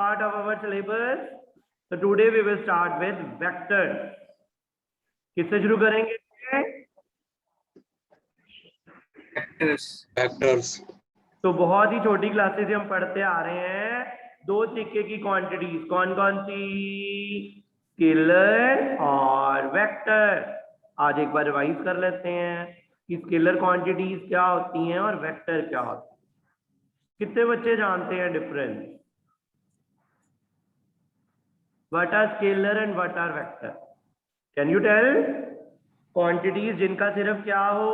part of our syllabus. So today we will start with vectors. किससे शुरू करेंगे? Vectors. तो बहुत ही छोटी क्लासेस से हम पढ़ते आ रहे हैं दो तरीके की क्वांटिटीज, कौन कौन सी? स्केलर और वेक्टर। आज एक बार रिवाइज कर लेते हैं कि स्केलर क्वांटिटीज क्या होती हैं और वेक्टर क्या होती है। कितने बच्चे जानते हैं difference? What are scalar and what are vector? Can you tell? Quantities जिनका सिर्फ क्या हो,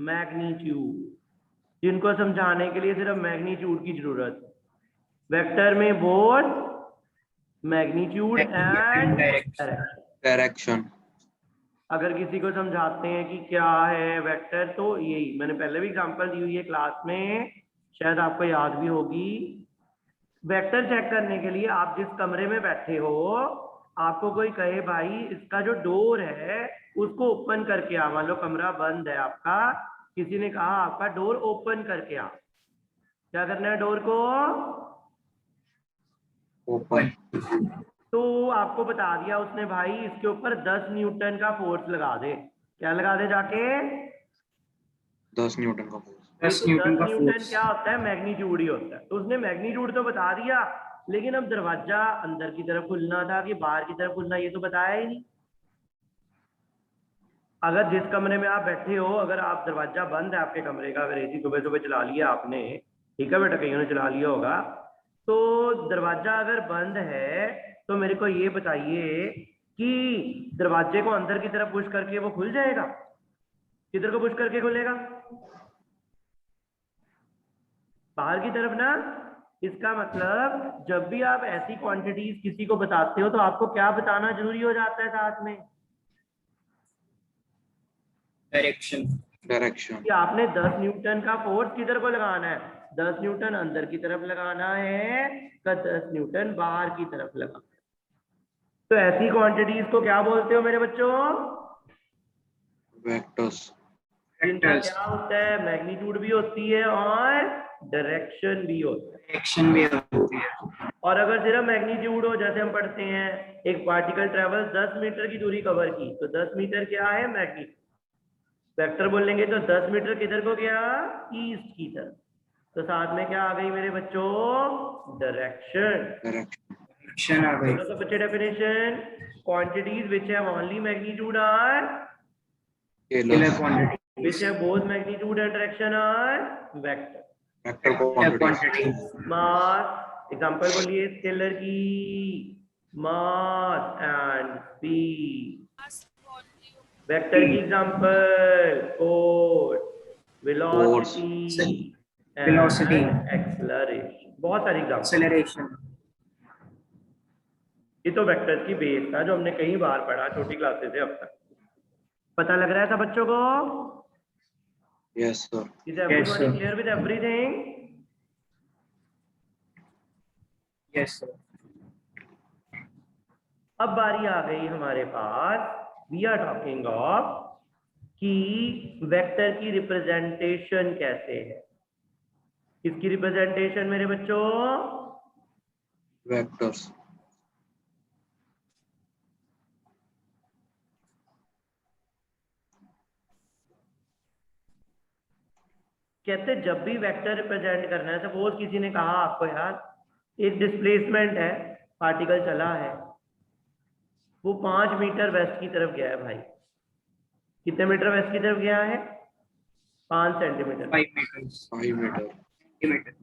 मैग्नीट्यूड, जिनको समझाने के लिए सिर्फ मैग्नीट्यूड की जरूरत है। वेक्टर में बोथ मैग्नीट्यूड एंड डायरेक्शन। अगर किसी को समझाते हैं कि क्या है वेक्टर, तो यही मैंने पहले भी एग्जांपल दी हुई है क्लास में, शायद आपको याद भी होगी। वेक्टर चेक करने के लिए आप जिस कमरे में बैठे हो, आपको कोई कहे भाई इसका जो डोर है उसको ओपन करके आ, मान लो कमरा बंद है आपका, किसी ने कहा आपका डोर ओपन करके आ, क्या करना है? डोर को ओपन। तो आपको बता दिया उसने भाई इसके ऊपर 10 न्यूटन का फोर्स लगा दे। क्या लगा दे जाके? 10 न्यूटन का फोर्स। 10 न्यूटन क्या होता है? मैग्नीट्यूड ही होता है। तो उसने मैग्नीट्यूड तो बता दिया, लेकिन अब दरवाजा अंदर की तरफ खुलना था कि बाहर की तरफ खुलना, ये तो बताया ही नहीं। अगर जिस कमरे में आप बैठे हो, अगर आप दरवाजा बंद है आपके कमरे का, अगर एसी सुबह सुबह चला लिया आपने, ठीक है बेटा, कईयों ने चला लिया होगा, तो दरवाजा अगर बंद है तो मेरे को ये बताइए कि दरवाजे को अंदर की तरफ पुश करके वो खुल जाएगा? किधर को पुश करके खुलेगा? बाहर की तरफ ना। इसका मतलब जब भी आप ऐसी क्वांटिटीज किसी को बताते हो तो आपको क्या बताना जरूरी हो जाता है साथ में? डायरेक्शन। कि आपने 10 न्यूटन का फोर्स किधर को लगाना है? 10 न्यूटन अंदर की तरफ लगाना है या 10 न्यूटन बाहर की तरफ लगाना है? तो ऐसी क्वांटिटीज को क्या बोलते हो मेरे बच्चों? वेक्टर्स। जिनका क्या होता है? मैग्नीट्यूड भी होती है और डायरेक्शन भी होता है। और अगर सिर्फ मैग्नीट्यूड हो, जैसे हम पढ़ते हैं एक पार्टिकल ट्रेवल 10 मीटर की दूरी कवर की, तो 10 मीटर क्या है? मैग्नीट्यूड। वेक्टर बोलेंगे तो 10 मीटर किधर को गया? ईस्ट की तरफ। तो साथ में क्या आ गई मेरे बच्चों? डायरेक्शन आ गई। तो बच्चे definition, quantities which have only magnitude are scalar quantity, which have both magnitude and direction are vector quantity. Mass, example बोलिए स्केलर की। Mass and speed. वेक्टर की example force, velocity and acceleration. बहुत सारी example. ये तो vectors की base था जो हमने कई बार पढ़ा छोटी क्लासेस से अब तक। पता लग रहा है था बच्चों को? Yes sir. Is everybody clear with everything? Yes sir. अब बारी आ गई हमारे पास, वी आर टॉकिंग ऑफ कि वेक्टर की रिप्रेजेंटेशन कैसे है। किसकी रिप्रेजेंटेशन मेरे बच्चों? वेक्टर्स। कहते जब भी वेक्टर रिप्रेजेंट करना है, सपोज किसी ने कहा आपको यार एक डिस्प्लेसमेंट है, पार्टिकल चला है, वो 5 मीटर वेस्ट की तरफ गया है भाई। कितने मीटर वेस्ट की तरफ गया है? 5 सेंटीमीटर। 5 मीटर।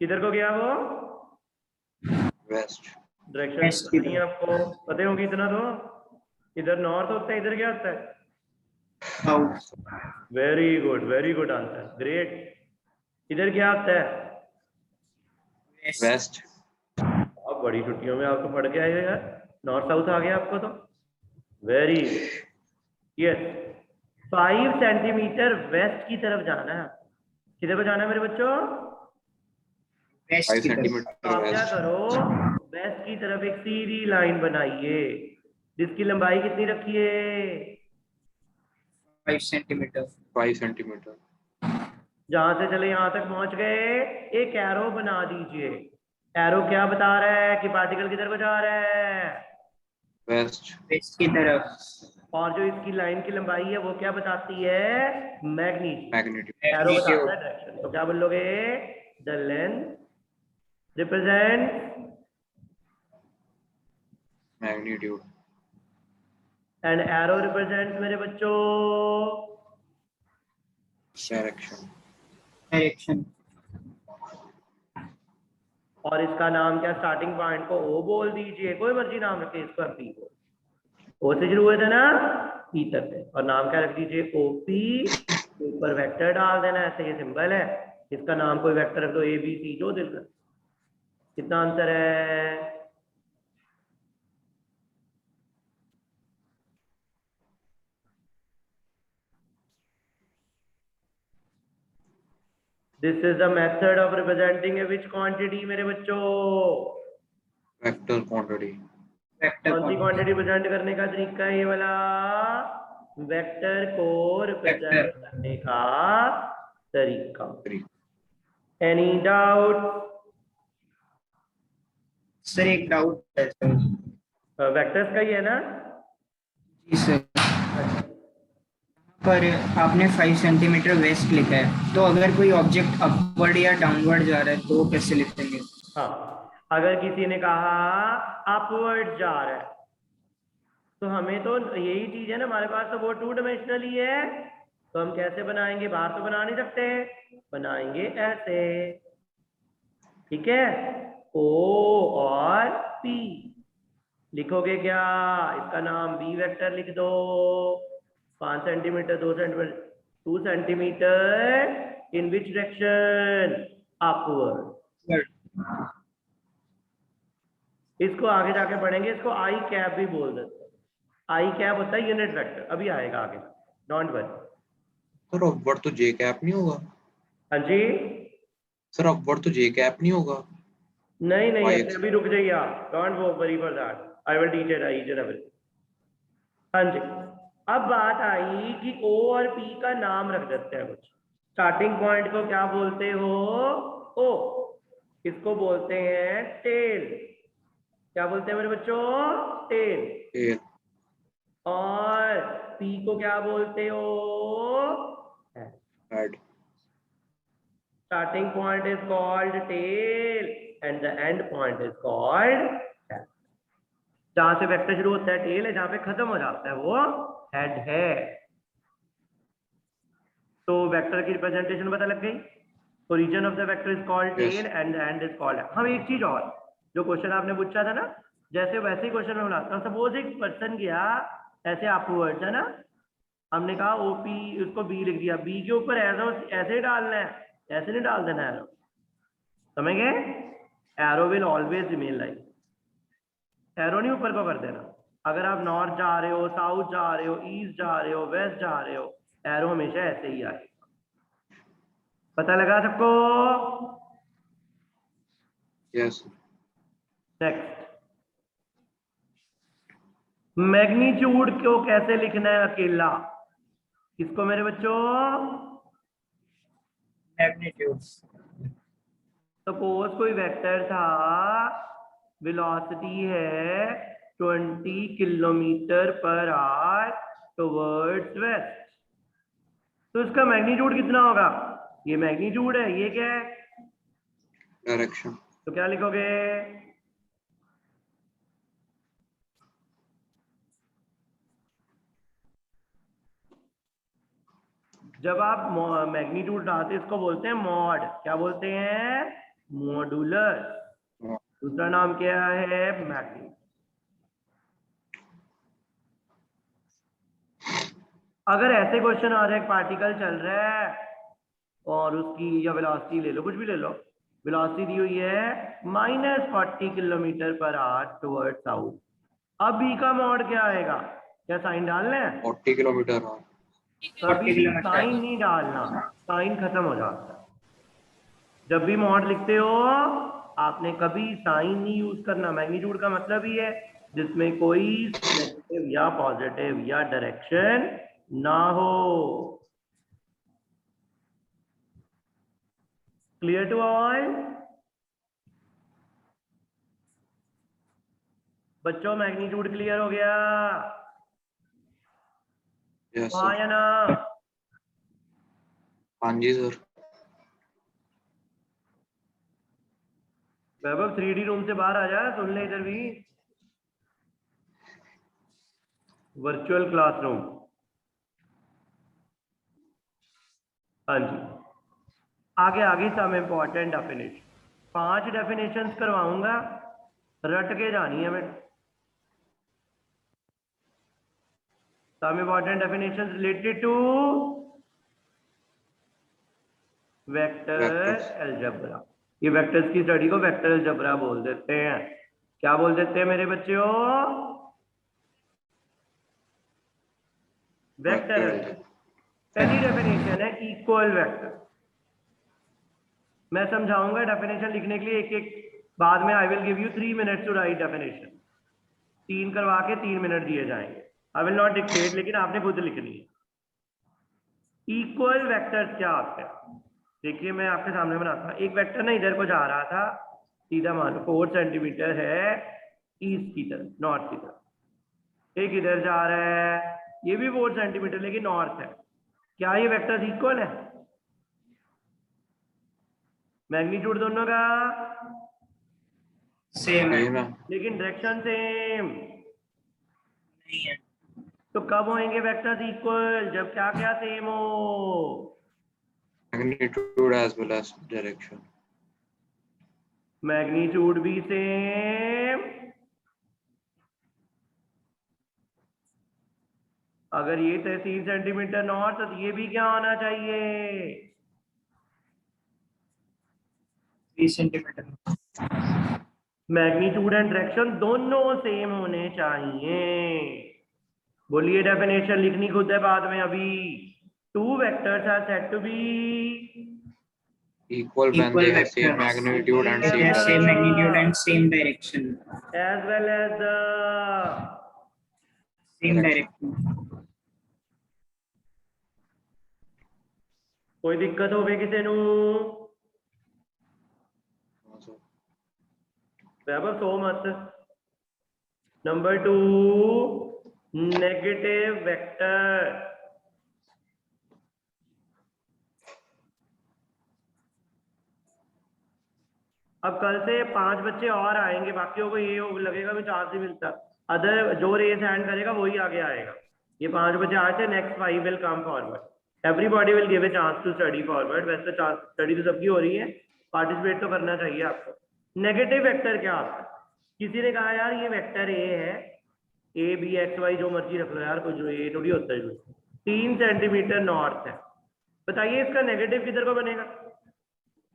किधर को गया वो? वेस्ट। डायरेक्शन नहीं आपको पता होगी इतना तो। इधर नॉर्थ होता है, इधर क्या होता है? South. Very good answer, great. इधर क्या आता है? वेस्ट। अब बड़ी छुट्टियों में आप तो पढ़ के आए हो यार, नॉर्थ साउथ आ गया आपको तो। Very yes. 5 सेंटीमीटर वेस्ट की तरफ जाना है। किधर को जाना है मेरे बच्चों? 5 सेंटीमीटर आप क्या वेस्ट। करो, वेस्ट की तरफ एक सीधी लाइन बनाइए जिसकी लंबाई कितनी रखिए? 5 सेंटीमीटर। जहां से चले यहां तक पहुंच गए, एक एरो बना दीजिए। एरो क्या बता रहा है कि पार्टिकल किधर को जा रहा है? वेस्ट। वेस्ट की तरफ। और जो इसकी लाइन की लंबाई है वो क्या बताती है? मैग्नीट्यूड। मैग्नीट्यूड। एरो बताता है डायरेक्शन। तो क्या बोलोगे? The length represent magnitude. And arrow represent मेरे बच्चों डायरेक्शन। डायरेक्शन। और इसका नाम क्या? स्टार्टिंग पॉइंट को ओ बोल दीजिए, कोई मर्जी नाम रखे इसका, पी को। ओ से शुरू हुए थे ना, पी तक है। और नाम क्या रख दीजिए? ओपी। ऊपर वेक्टर डाल देना, ऐसे ये सिंबल है। इसका नाम कोई वेक्टर रख दो, ए बी सी, जो दिल कर। कितना आंसर है? This is the method of representing A which quantity मेरे बच्चों? Vector quantity. कौन सी क्वांटिटी रिप्रेजेंट करने का तरीका है? ये वाला वेक्टर को रिप्रेजेंट करने का तरीका। Any doubt? सर एक डाउट है सर। वेक्टर्स का ही है ना? जी सर। पर आपने 5 सेंटीमीटर वेस्ट लिखा है, तो अगर कोई ऑब्जेक्ट अपवर्ड या डाउनवर्ड जा रहा है तो वो कैसे लिखेंगे? हाँ, अगर किसी ने कहा अपवर्ड जा रहा है, तो हमें तो यही चीज है ना, हमारे पास तो वो 2 डायमेंशनल ही है। तो हम कैसे बनाएंगे? बाहर तो बना नहीं सकते, बनाएंगे ऐसे। ठीक है, ओ और पी लिखोगे क्या? इसका नाम बी वेक्टर लिख दो। 5 centimetre, 2 centimetre, 2 centimetre in which direction? Upward. इसको आगे जाके पढ़ेंगे, इसको आई कैप भी बोल देते हैं। आई कैप होता है यूनिट वेक्टर, अभी आएगा आगे, डोंट वरी। सर अपवर्ड तो जे कैप नहीं होगा? हाँ जी, सर अपवर्ड तो जे कैप नहीं होगा? नहीं नहीं, Y ऐसे अभी रुक जाइए आप, don't worry for that, I will teach it each and everything. हाँ जी, अब बात आई कि ओ और पी का नाम रख देते हैं कुछ। स्टार्टिंग पॉइंट को क्या बोलते हो? ओ। इसको बोलते हैं टेल। क्या बोलते हैं मेरे बच्चों? टेल। टेल। और पी को क्या बोलते हो? Head. Starting point is called tail and the end point is called head. जहां से वेक्टर शुरू होता है टेल है, जहां पे खत्म हो जाता है वो हेड है। तो वेक्टर की रिप्रेजेंटेशन पता लग गई। Origin of the vector is called tail and the end is called. हम एक चीज और, जो क्वेश्चन आपने पूछा था ना, जैसे वैसे ही क्वेश्चन में बनाता हूँ। सपोज एक पर्सन गया ऐसे अपवर्ड्स है ना, हमने कहा ओपी, उसको बी लिख दिया, बी के ऊपर एरो ऐसे ही डालना है, ऐसे नहीं डाल देना एरो, समझ गए? Arrow will always remain like, arrow नहीं ऊपर को कर देना। अगर आप नॉर्थ जा रहे हो, साउथ जा रहे हो, ईस्ट जा रहे हो, वेस्ट जा रहे हो, एरो हमेशा ऐसे ही आएगा। पता लगा सबको? यस। नेक्स्ट, मैग्नीट्यूड को कैसे लिखना है अकेला? किसको मेरे बच्चों? मैग्नीट्यूड। सपोज कोई वेक्टर था, वेलोसिटी है 20 kilometre per hour towards waste, तो इसका मैग्नीट्यूड कितना होगा? ये मैग्नीट्यूड है, ये क्या है? डायरेक्शन। तो क्या लिखोगे? जब आप मैग्नीट्यूड डालते हैं इसको बोलते हैं मॉड। क्या बोलते हैं? मॉड्यूलर। दूसरा नाम क्या है? मैग्नीट्यूड। अगर ऐसे क्वेश्चन आ रहे हैं, पार्टिकल चल रहा है और उसकी, या वेलोसिटी ले लो, कुछ भी ले लो, वेलोसिटी दी हुई है -40 kilometre per hour toward south, अब बी का मॉड क्या आएगा? क्या साइन डालना है? 40 किलोमीटर। कभी भी साइन नहीं डालना, साइन खत्म हो जाता है। जब भी मॉड लिखते हो आपने कभी साइन नहीं यूज करना। मैग्नीट्यूड का मतलब ही है जिसमें कोई नेगेटिव या पॉजिटिव या डायरेक्शन ना हो। Clear to all? बच्चों मैग्नीट्यूड क्लियर हो गया? यस हाँ सर। या ना? हाँ जी सर। वैभव 3D रूम से बाहर आ जा, सुन ले इधर भी। Virtual classroom. हाँ जी, आगे आगे सम इम्पोर्टेंट डेफिनेशन, 5 डेफिनेशंस करवाऊंगा, रट के जानी है बेटा। Some important definitions related to vector Vectors. Algebra. ये वेक्टर्स की स्टडी को वेक्टर अलजेब्रा बोल देते हैं। क्या बोल देते हैं मेरे बच्चों? Vector Vector. अलजेब्रा। पहली डेफिनेशन है इक्वल वेक्टर। मैं समझाऊंगा डेफिनेशन लिखने के लिए एक एक, बाद में I will give you 3 minutes to write definition. 3 करवा के 3 मिनट दिए जाएंगे। आई विल नॉट डिक्टेट, लेकिन आपने खुद लिखनी है। इक्वल वेक्टर्स क्या होते हैं? देखिए मैं आपके सामने बनाता हूँ। एक वेक्टर ना इधर को जा रहा था, सीधा मान 4 सेंटीमीटर है ईस्ट की तरफ, नॉर्थ की तरफ। एक इधर जा रहा है, ये भी 4 सेंटीमीटर लेकिन नॉर्थ है। क्या ये वेक्टर्स इक्वल है? मैग्नीट्यूड दोनों का सेम है। Same है। लेकिन डायरेक्शन सेम नहीं है। तो कब होंगे वेक्टर्स इक्वल? जब क्या क्या सेम हो? Magnitude as well as direction. Magnitude भी सेम, अगर ये 3 सेंटीमीटर नॉर्थ तो ये भी क्या होना चाहिए? 3 सेंटीमीटर। मैग्नीट्यूड एंड डायरेक्शन दोनों सेम होने चाहिए। बोलिए, डेफिनेशन लिखनी खुद है बाद में। अभी 2 vectors are said to be Equal when Equal they have same vectors. magnitude and They same have same direction. magnitude and same direction. as well as the Same Direction. direction. कोई दिक्कत होवे किसी नू? Also, वैभव सो मत। Number 2, negative vector. अब कल से 5 बच्चे और आएंगे, बाकियों को ये लगेगा भी चांस नहीं मिलता। अदर जो रेस हैंड करेगा वही आगे आएगा। ये 5 बच्चे आए थे, next 5 will come forward. Everybody will give a chance to study forward. वैसे चांस स्टडी तो सबकी हो रही है, पार्टिसिपेट तो करना चाहिए आपको। नेगेटिव वेक्टर क्या होता है? किसी ने कहा यार ये वेक्टर ए है, ए बी एक्स वाई जो मर्जी रख लो यार, कुछ ये थोड़ी होता है। 3 सेंटीमीटर नॉर्थ है, बताइए इसका नेगेटिव किधर को बनेगा?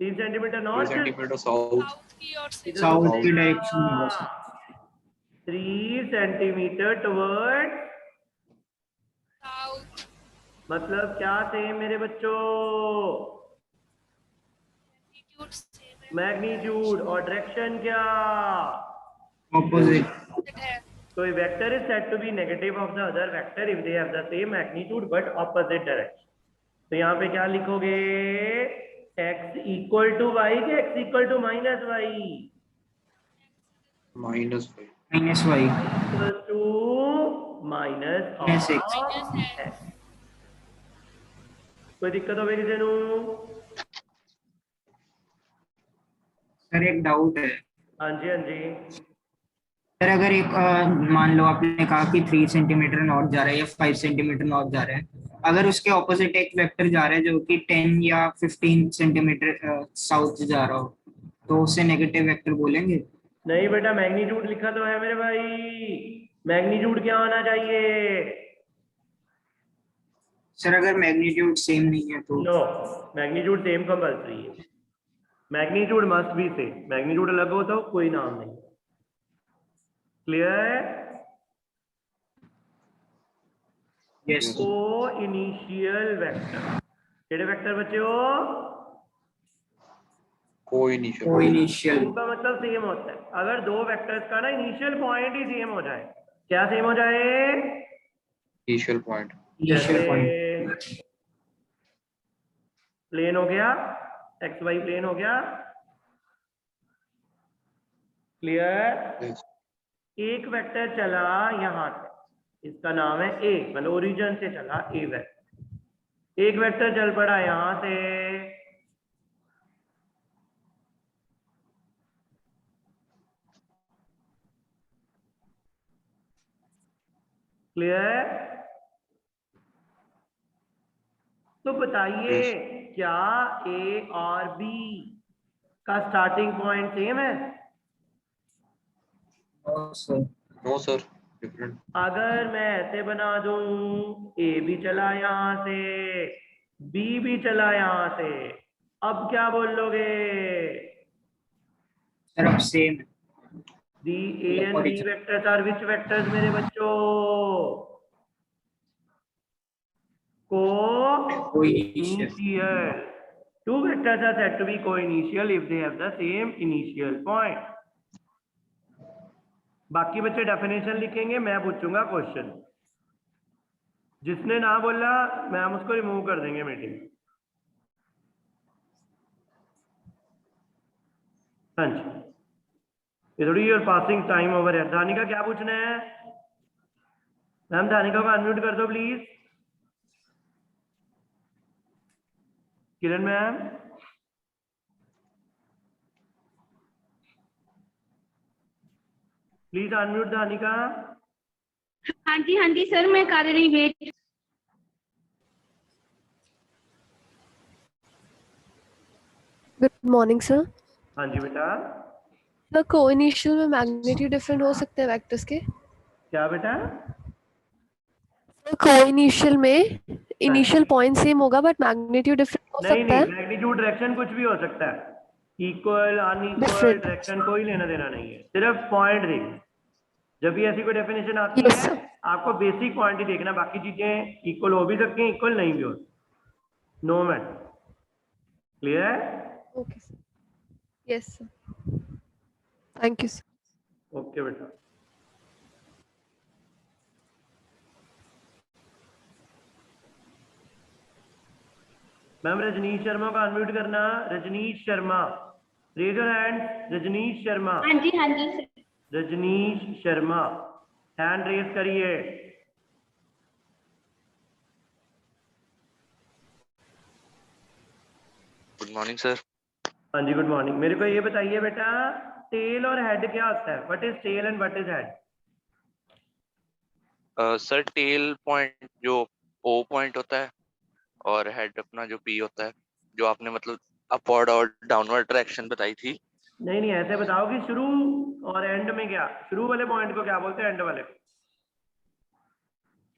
3 centimetre 3 north, centimeter south. South की डायरेक्शन में बस। 3 सेंटीमीटर टुवर्ड मतलब क्या सेम मेरे बच्चों? मैग्नीट्यूड। और डायरेक्शन क्या? Opposite. So a vector is said to be negative of the other vector if they have the same magnitude but opposite direction. तो यहाँ पे क्या लिखोगे? x equal to y के x equal to minus y? Minus 5. Minus y. Equal to minus Minus of x. कोई दिक्कत हो किसी नू? सर एक डाउट है। हाँ जी, हाँ जी। सर अगर एक मान लो आपने कहा कि 3 सेंटीमीटर नॉर्थ जा रहा है या 5 सेंटीमीटर नॉर्थ जा रहा है, अगर उसके ऑपोजिट एक वेक्टर जा रहा है जो कि 10 या 15 सेंटीमीटर साउथ जा रहा हो, तो उसे नेगेटिव वेक्टर बोलेंगे? नहीं बेटा, मैग्नीट्यूड लिखा तो है मेरे भाई। मैग्नीट्यूड क्या होना चाहिए? सर अगर मैग्नीट्यूड सेम नहीं है तो? नो, मैग्नीट्यूड सेम कंपल्सरी है। Magnitude must be same. Magnitude अलग हो तो कोई नाम नहीं। क्लियर? यस। को इनिशियल वेक्टर केड़े वेक्टर बच्चे हो? Co-initial. का मतलब सेम होता है। अगर 2 वेक्टर्स का ना इनिशियल पॉइंट ही सेम हो जाए, क्या सेम हो जाए? Initial point. Initial point. Plane हो गया, एक्स वाई प्लेन हो गया क्लियर। Yes. एक वेक्टर चला यहाँ से, इसका नाम है ए, मतलब ओरिजिन से चला ए वेक्टर। एक वेक्टर चल पड़ा यहाँ से, क्लियर। तो बताइए Yes. क्या ए और बी का स्टार्टिंग पॉइंट सेम है? No, sir. Different. अगर मैं ऐसे बना दूं, ए भी चला यहाँ से, बी भी चला यहाँ से, अब क्या बोल लोगे? सर अब same the A and B vectors are which vectors मेरे बच्चों? Co-initial. Two vectors are said to be co-initial if they have the same initial point. बाकी बच्चे डेफिनेशन लिखेंगे, मैं पूछूंगा क्वेश्चन। जिसने ना बोला मैम उसको रिमूव कर देंगे मीटिंग। हाँ जी, ये थोड़ी यूर पासिंग टाइम ओवर है। धानिका क्या पूछना है? मैम धानिका को अनम्यूट कर दो please. Kiran ma'am, please unmute Dhanika. हाँ जी सर, मैं कर रही वेट। Good morning sir. हाँ जी बेटा। सर को-इनिशियल में मैग्नीट्यूड डिफरेंट हो सकते हैं वेक्टर्स के? क्या बेटा? सर को-इनिशियल में इनिशियल पॉइंट सेम होगा बट मैग्नीट्यूड डिफरेंट हो नहीं सकता नहीं, है? मैग्नीट्यूड डायरेक्शन कुछ भी हो सकता है, इक्वल अनइक्वल Different. डायरेक्शन कोई लेना देना नहीं है, सिर्फ पॉइंट देखना। जब भी ऐसी कोई डेफिनेशन आती Yes, है sir. आपको बेसिक पॉइंट ही देखना, बाकी चीजें इक्वल हो भी सकती हैं, इक्वल नहीं भी हो, no matter. Clear? Okay sir. Yes sir. Thank you sir. Okay बेटा। मैम रजनीश शर्मा को अनम्यूट करना। Rajneesh Sharma, raise your hand. Rajneesh Sharma, हाँ जी sir. Rajneesh Sharma, hand raise करिए। Good morning, sir. हाँ जी गुड मॉर्निंग। मेरे को ये बताइए बेटा, टेल और हेड क्या होता है? What is tail and what is head? Sir tail point जो O पॉइंट होता है और हेड अपना जो P होता है, जो आपने मतलब अपवर्ड और डाउनवर्ड डायरेक्शन बताई थी। नहीं नहीं, ऐसे बताओ कि शुरू और एंड में क्या, शुरू वाले पॉइंट को क्या बोलते हैं, एंड वाले को?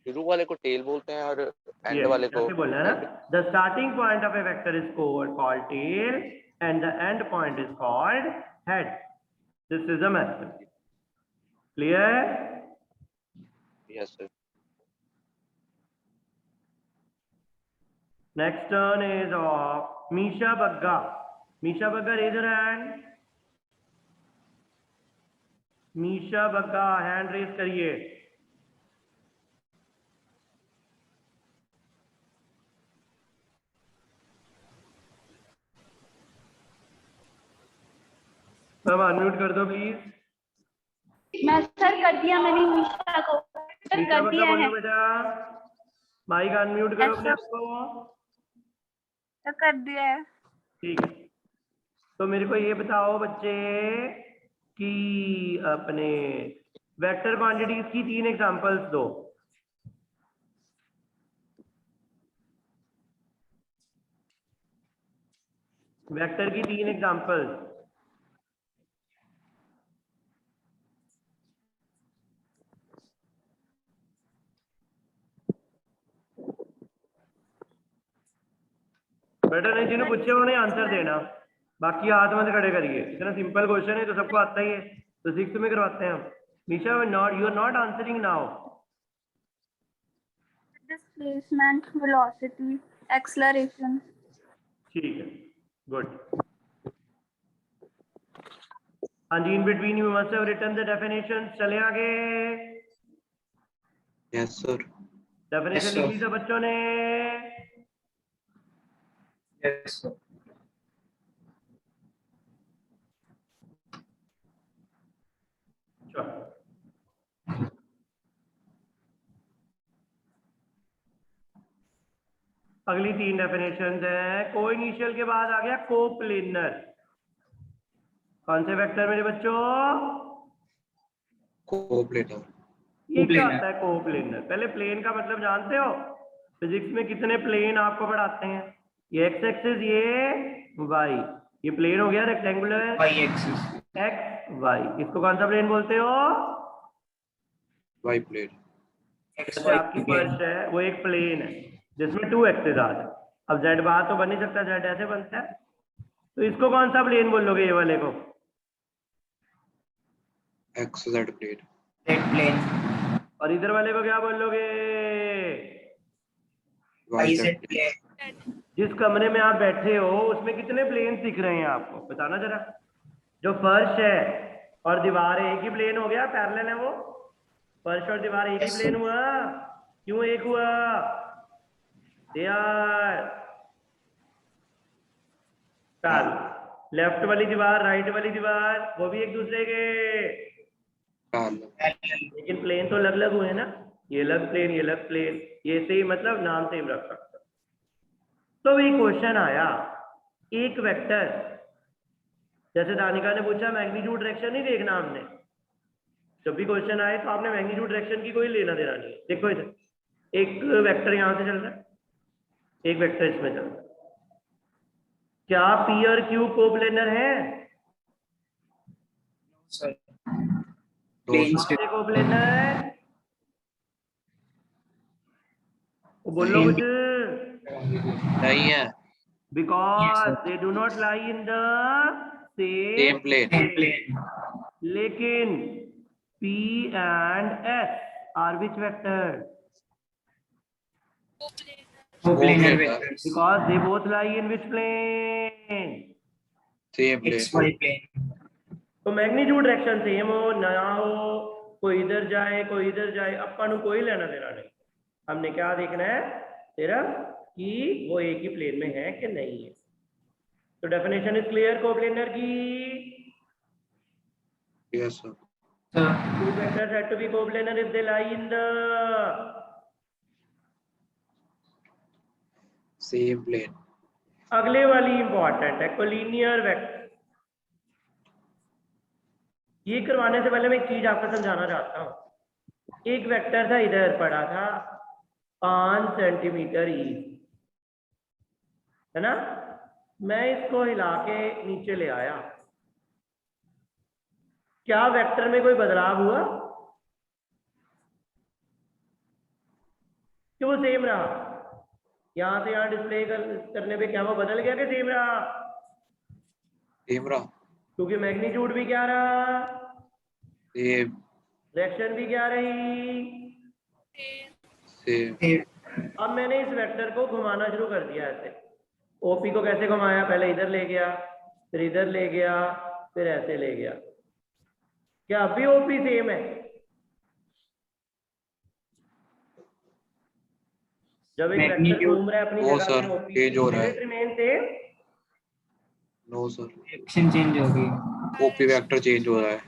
शुरू वाले को टेल बोलते हैं और एंड ये वाले को ऐसे बोलना है ना, the starting point of a vector is called tail and the end point is called head. This is a method. Clear? Yes sir. Next turn is of Misha Bagga. Misha Bagga, raise your hand. Misha Bagga, hand raise करिए। Ma'am unmute कर दो please. मैं sir कर दिया, मैंने निशा को sir Misha कर बग्गा दिया बोलो है। बेटा, माइक अनम्यूट करो अपने आप को। तो कर दिया है। ठीक है, तो मेरे को ये बताओ बच्चे कि अपने वेक्टर क्वांटिटीज की 3 एग्जांपल्स दो। वेक्टर की 3 एग्जांपल्स। बेटा नहीं, जिन्हें पूछे उन्हें आंसर देना, बाकी हाथ मत खड़े करिए। इतना सिंपल क्वेश्चन है तो सबको आता ही है, तो 6th में करवाते हैं हम। Nisha, you are not answering now. Displacement, velocity, acceleration. ठीक है, गुड। हाँ जी, in between you must have written the definition. चले आगे। Yes sir. डेफिनेशन लिख ली सब बच्चों ने? Yes sir. अगली 3 डेफिनेशंस हैं। कोइनिशियल के बाद आ गया कोप्लेनर। कौन से वेक्टर मेरे बच्चों? कोप्लेनर। ये क्या कोप्लेनर। होता है कोप्लेनर? पहले प्लेन का मतलब जानते हो? फिजिक्स में कितने प्लेन आपको पढ़ाते हैं? ये एक्स एक्सिस, ये वाई। ये प्लेन हो गया rectangular Y axis. X Y. इसको कौन सा प्लेन बोलते हो? Y plane. एक्स जैसे वाई आपकी प्लेन। फर्श है, वो एक प्लेन है जिसमें 2 एक्सिस आ जाए। अब जेड बाहर तो बन नहीं सकता, जेड ऐसे बनता है। तो इसको कौन सा प्लेन बोलोगे ये वाले को? X Z plane. Z plane. और इधर वाले को क्या बोलोगे? Y Y Z Z plane. Plane. जिस कमरे में आप बैठे हो उसमें कितने प्लेन दिख रहे हैं आपको? बताना जरा। जो फर्श है और दीवार है, एक ही प्लेन हो गया, पैरेलल है वो? फर्श और दीवार एक ही प्लेन हुआ? क्यों एक हुआ यार? चल, लेफ्ट वाली दीवार, राइट वाली दीवार, वो भी एक दूसरे के, लेकिन प्लेन तो अलग अलग हुए ना। ये अलग प्लेन, ये अलग प्लेन, ये सेम, मतलब नाम सेम रख सकते। तो ये क्वेश्चन आया, एक वेक्टर, जैसे दानिका ने पूछा मैग्नीट्यूड डायरेक्शन नहीं देखना हमने। जब भी क्वेश्चन आए तो आपने मैग्नीट्यूड डायरेक्शन की कोई लेना देना नहीं है। देखो इधर एक वेक्टर यहां से चल रहा है, एक वेक्टर इसमें चल रहा है। क्या पी और क्यू कोप्लेनर है? प्लेन्स कहाँ से कोप्लेनर? वो बोलो Same. कुछ। नहीं है। Because Yes, they do not lie in the same same plane. same plane. लेकिन P and S are which vector? Coplanar Coplanar. vectors. Because they both lie in which plane? Same plane. XY plane. तो magnitude direction same हो ना हो, कोई इधर जाए कोई इधर जाए, अपन को कोई लेना देना नहीं। हमने क्या देखना है सिर्फ कि वो एक ही प्लेन में है कि नहीं है। तो डेफिनेशन इज क्लियर कोप्लेनर की। Yes sir. Two vectors had to be coplanar if they lie in the same plane. अगले वाली इंपॉर्टेंट है, कोलिनियर वेक्टर। ये करवाने से पहले मैं एक चीज आपको समझाना चाहता हूँ। एक वेक्टर था इधर पड़ा था 5 सेंटीमीटर ईस्ट, है ना? मैं इसको हिला के नीचे ले आया, क्या वेक्टर में कोई बदलाव हुआ कि वो सेम रहा? यहां से यहां डिस्प्ले करने पे क्या वो बदल गया कि सेम रहा? सेम रहा। क्योंकि मैग्नीट्यूड भी क्या रहा, सेम। डायरेक्शन भी क्या रही, सेम। अब मैंने इस वेक्टर को घुमाना शुरू कर दिया ऐसे। ओपी को कैसे घुमाया? पहले इधर ले गया, फिर इधर ले गया, फिर ऐसे ले गया। क्या अभी ओपी सेम है? जब एक वेक्टर Magnitude. घूम रहा है अपनी नो जगह सर, पे, ओपी चेंज हो रहा है। Remain same. No sir, Direction change हो गई. ओपी वेक्टर चेंज हो रहा है।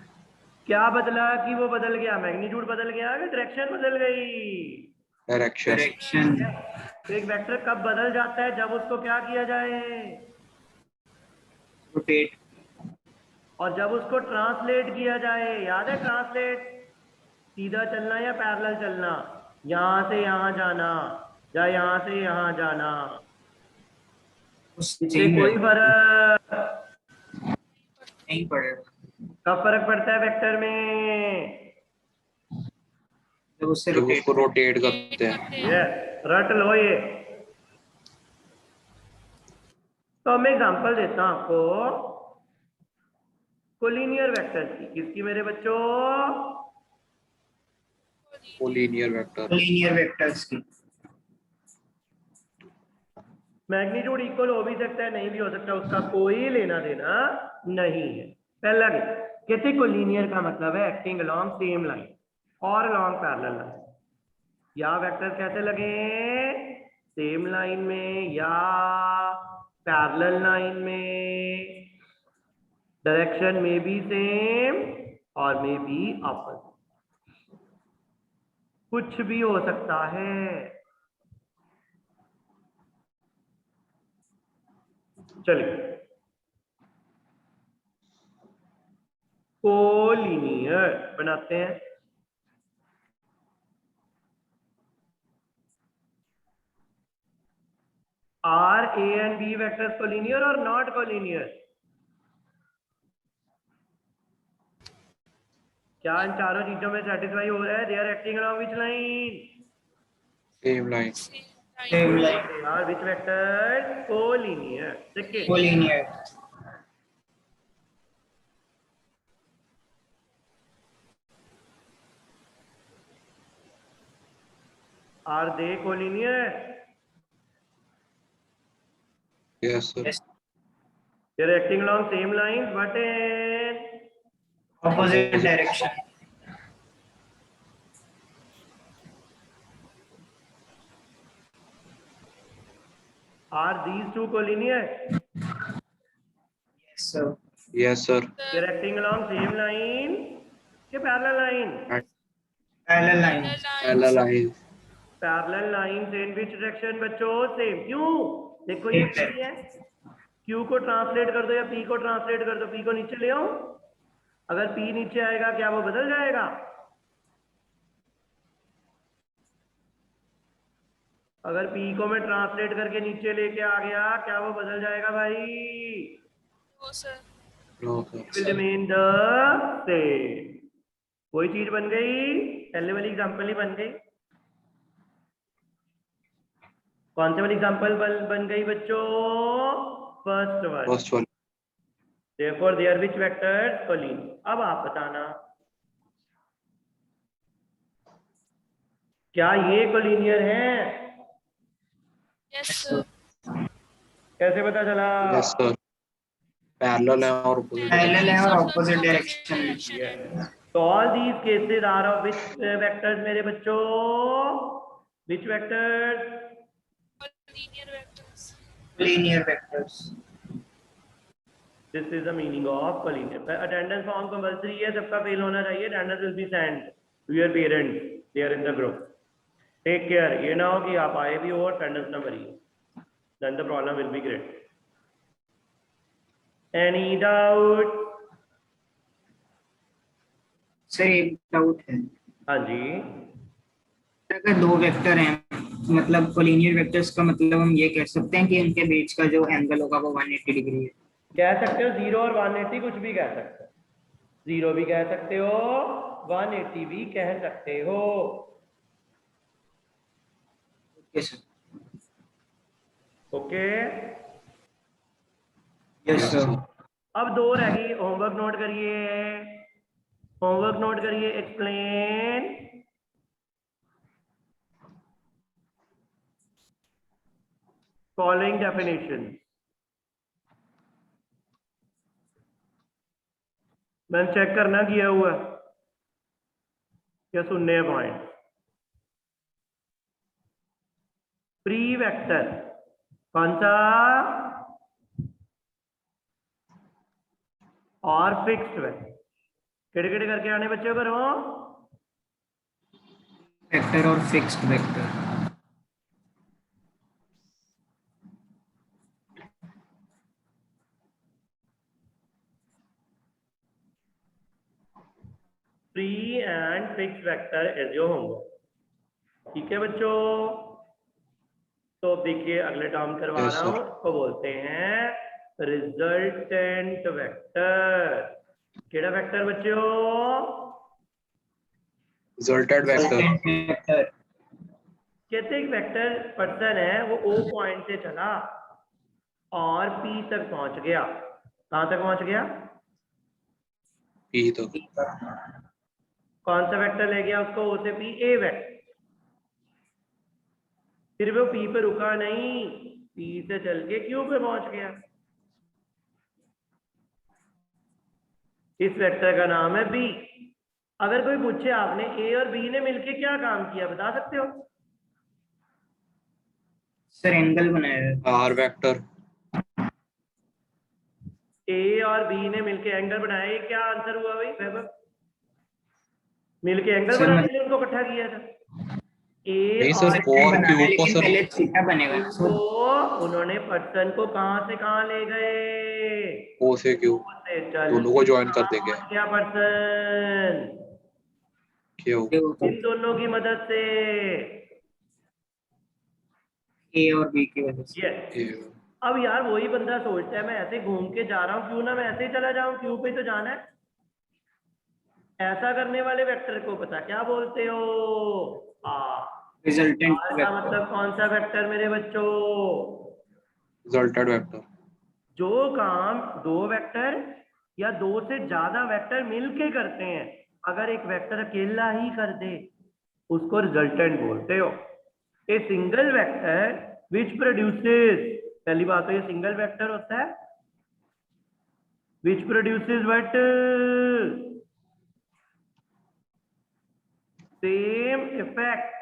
क्या बदला कि वो बदल गया? मैग्नीट्यूड बदल गया कि डायरेक्शन बदल गई? डायरेक्शन। Direction. तो एक वेक्टर कब बदल जाता है? जब उसको क्या किया जाए? Rotate. और जब उसको ट्रांसलेट किया जाए। याद है ट्रांसलेट? सीधा चलना या पैरेलल चलना, यहां से यहां जाना या यहां से यहां जाना, इससे Same कोई रहेगा. फर्क नहीं पड़ेगा. कब फर्क पड़ता है वेक्टर में? जब उससे जब rotate. उसको रोटेट करते हैं। ये रट लो ये। तो मैं एग्जांपल देता हूं आपको कोलिनियर वेक्टर की। किसकी मेरे बच्चों? Collinear vector. Linear vectors की. मैग्नीट्यूड इक्वल हो भी सकता है, नहीं भी हो सकता, उसका कोई लेना देना नहीं है। पहला कहते कोलिनियर का मतलब है एक्टिंग अलोंग सेम लाइन और अलोंग पैरेलल लाइन। या वेक्टर्स कैसे लगे? सेम लाइन में या पैरेलल लाइन में। डायरेक्शन में भी सेम और में भी ऑपोजिट, कुछ भी हो सकता है। चलिए कोलिनियर बनाते हैं। Are A and B vectors collinear और नॉट कोलिनियर? क्या इन चारों चीजों में सेटिस्फाई हो रहा है? They are acting along which line? Same line. Same line. Are which vectors collinear. देखिए Collinear. Are they collinear? Yes, sir. Yes. They are acting along same line but in Opposite direction. Are these two collinear? Yes, sir. Yes, sir. They are acting along same line के parallel line? Parallel lines. Parallel line. Parallel line in which direction बच्चों? Same. क्यों? देखो ये Same. P है, Q को translate कर दो या P को ट्रांसलेट कर दो। P को नीचे ले आओ, अगर P नीचे आएगा क्या वो बदल जाएगा? अगर P को मैं ट्रांसलेट करके नीचे लेके आ गया क्या वो बदल जाएगा भाई? No, sir. Will remain the same. कोई चीज बन गई? पहले वाली एग्जांपल ही बन गई। कौन से वाली एग्जांपल बन गई बच्चों? First one. First one. Therefore, they are which vectors? Collinear. अब आप बताना क्या ये कोलिनियर है? Yes, sir. कैसे पता चला? Yes, sir. Parallel है और opposite. Parallel है और opposite direction में. Yes. So all these cases are of which vectors मेरे बच्चों? Which vectors? Linear vectors. This is the meaning of collinear. Attendance form compulsory है, सबका fail होना चाहिए. Attendance will be sent to your parents. They are in the group. Take care. ये ना हो कि आप आए भी हो और attendance ना भरिए. Then the problem will be great. Any doubt? Sir एक डाउट है, हाँ जी। अगर दो वेक्टर हैं मतलब कोलिनियर वेक्टर्स का मतलब हम ये कह सकते हैं कि उनके बीच का जो एंगल होगा वो 180 डिग्री है? कह सकते हो 0 और 180 कुछ भी कह सकते हो। 0 भी कह सकते हो, 180 भी कह सकते हो। Okay sir. Okay yes sir. अब दो रह गई, होमवर्क नोट करिए, होमवर्क नोट करिए। Explain following definition. मैंने चेक करना किया हुआ क्या सुनने हैं पॉइंट? फ्री वेक्टर कौन सा और फिक्स्ड वेक्टर केड़े केड़े करके आने बच्चों करो? वेक्टर और fixed vector. Free and fixed vector is your homework. ठीक है बच्चों, तो देखिए अगले टर्म करवा Yes, रहा sir. हूं, उसको बोलते हैं रिजल्टेंट वेक्टर। केड़ा वेक्टर बच्चों? Resultant vector. वेक्टर। कहते एक वेक्टर पर्सन है, वो O पॉइंट से चला और P तक पहुंच गया। कहां तक पहुंच गया? P तो. कौन सा वेक्टर ले गया उसको O से P? A vector. फिर वो P पे रुका नहीं, P से चल के Q पे पहुंच गया। इस वेक्टर का नाम है B। अगर कोई पूछे आपने A और B ने मिलके क्या काम किया, बता सकते हो? सर एंगल बनाया। R vector. A और B ने मिलके एंगल बनाया। ये क्या आंसर हुआ भाई वैभव? मिलके एंगल सर, बनाने के लिए उनको इकट्ठा किया था। ए नहीं और सर, ओ और बना क्यू है, को लेकिन सर पहले थीटा बनेगा ना तो सर। उन्होंने पर्सन को कहां से कहां ले गए, ओ से क्यू O से चल दोनों को के ज्वाइन कर कहां देंगे। पहुंच गया पर्सन, क्यू इन दोनों की मदद से। ए और बी की वजह से। यस। अब यार वही बंदा सोचता है मैं ऐसे घूम के जा रहा हूँ, क्यों ना मैं ऐसे ही चला जाऊं, क्यू पे तो जाना है। ऐसा करने वाले वेक्टर को पता क्या बोलते हो, रिजल्टेंट आर का वेक्टर। मतलब कौन सा वेक्टर मेरे बच्चों, रिजल्टेड वेक्टर। जो काम दो वेक्टर या दो से ज्यादा वेक्टर मिलके करते हैं, अगर एक वेक्टर अकेला ही कर दे उसको रिजल्टेंट बोलते हो। A single vector which produces, पहली बात तो ये सिंगल वेक्टर होता है which produces what, same effect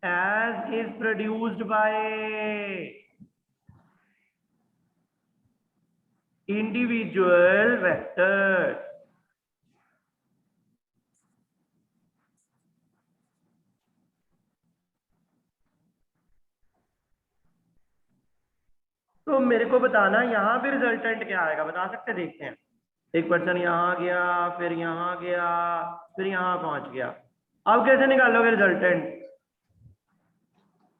as is produced by individual vectors. तो मेरे को बताना यहाँ पे रिजल्टेंट क्या आएगा, बता सकते, देखते हैं। एक पर्सन यहाँ गया, फिर यहाँ गया, फिर यहाँ पहुंच गया। अब कैसे निकालोगे रिजल्टेंट,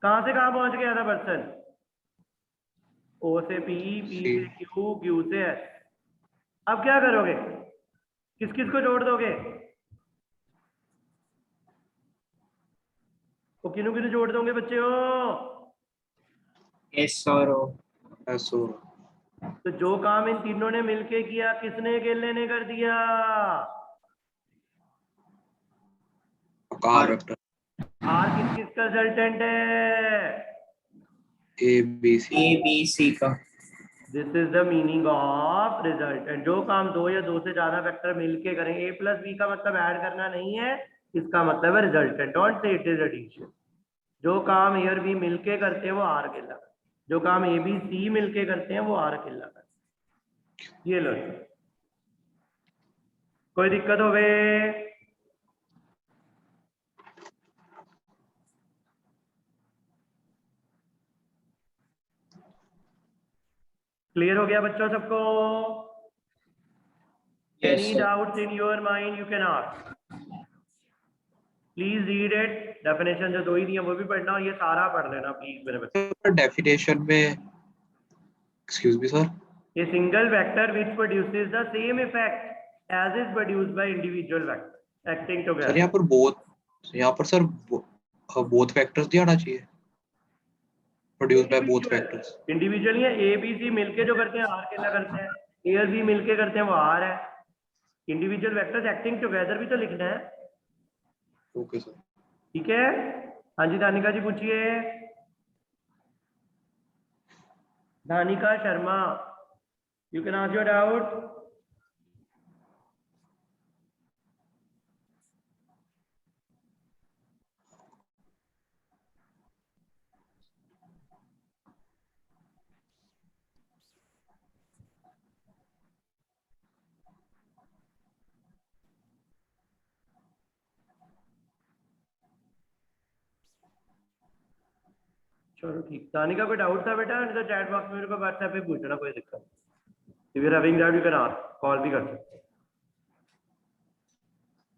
कहां से कहां पहुंच गया था पर्सन, ओ से पी, पी C। से क्यू, क्यू से एस। अब क्या करोगे, किस किस को जोड़ दोगे, तो किन्हों किन्हों जोड़ दोगे बच्चे हो, एस और ओ। एसओ तो जो काम इन तीनों ने मिलके किया किसने अकेले ने कर दिया, आकार वेक्टर। आर किस किस का रिजल्टेंट है, A B C. A B C का। This is the meaning of resultant. जो काम दो या दो से ज्यादा वेक्टर मिलके करें, ए प्लस बी का मतलब ऐड करना नहीं है, इसका मतलब है resultant, don't say it is addition. जो काम ए और बी मिलके करते हैं वो आर कहलाता है, जो काम ए बी सी मिलके करते हैं वो आर कहलाता है। ये लो, कोई दिक्कत हो गए, क्लियर हो गया बच्चों सबको, Yes, any sir. doubts in your mind you can ask, please read it. Definition जो दो ही दी है वो भी पढ़ना, और ये सारा पढ़ लेना प्लीज मेरे बच्चे। डेफिनेशन में, excuse me sir, A single vector which produces the same effect as is produced by individual vector acting sir together. यहाँ पर सर बोथ वेक्टर्स दिया आना चाहिए, produce by both vectors. Individual या ए बी सी मिलके जो करते हैं आर कहला करते हैं, ए और बी मिलके करते हैं वो आर है। इंडिविजुअल वेक्टर्स एक्टिंग टुगेदर भी तो लिखना है, ओके सर। ठीक है। हाँ जी दानिका जी पूछिए, Danika Sharma, you can ask your doubt. चलो ठीक, दानिका कोई डाउट था बेटा, नहीं तो चैट बॉक्स में मेरे को व्हाट्सएप पे पूछना, कोई दिक्कत नहीं। If you are having doubt you can ask, call भी कर सकते।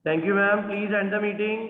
Thank you ma'am, please end the meeting.